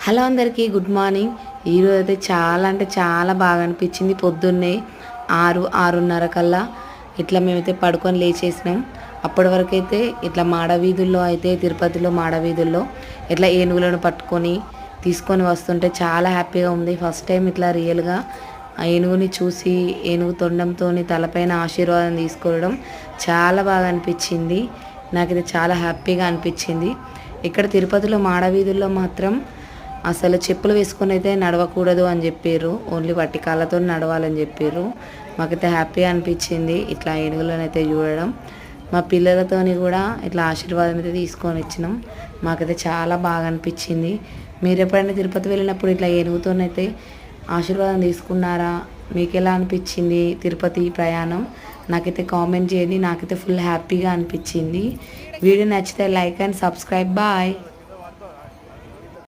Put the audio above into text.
Hello అందరికీ good morning. ఈరోజు అయితే చాలా అంటే చాలా బాగా అనిపించింది. పొద్దున్నే 6:30 కల్లా ఇట్లా మేమైతే పడుకొని లేచేసినాం. అప్పటి వరకు అయితే ఇట్లా మాడవీధుల్లో అయితే తిరుపతిలో మాడవీధుల్లో ఇట్లా ఏనుగులను పట్టుకొని తీసుకొని వస్తుంటే చాలా హ్యాపీగా ఉంది. ఫస్ట్ టైం ఇట్లా రియల్గా ఆ ఏనుగుని చూసి ఏనుగు తొండంతో తలపైన ఆశీర్వాదం తీసుకోవడం చాలా బాగా అనిపించింది. నాకైతే చాలా హ్యాపీగా అనిపించింది. ఇక్కడ తిరుపతిలో మాడవీధుల్లో మాత్రం అసలు చెప్పులు వేసుకొని అయితే నడవకూడదు అని చెప్పారు. ఓన్లీ వట్టి కాళ్ళతో నడవాలని చెప్పారు. మాకైతే హ్యాపీగా అనిపించింది ఇట్లా ఏనుగులను అయితే చూడడం. మా పిల్లలతోని కూడా ఇట్లా ఆశీర్వాదం అయితే తీసుకొని వచ్చినాం. మాకైతే చాలా బాగా అనిపించింది. మీరు ఎప్పుడైనా తిరుపతి వెళ్ళినప్పుడు ఇట్లా ఏనుగుతోనైతే ఆశీర్వాదం తీసుకున్నారా? మీకు ఎలా అనిపించింది తిరుపతి ప్రయాణం? నాకైతే కామెంట్ చేయండి. నాకైతే ఫుల్ హ్యాపీగా అనిపించింది. వీడియో నచ్చితే లైక్ అండ్ సబ్స్క్రైబ్. బాయ్.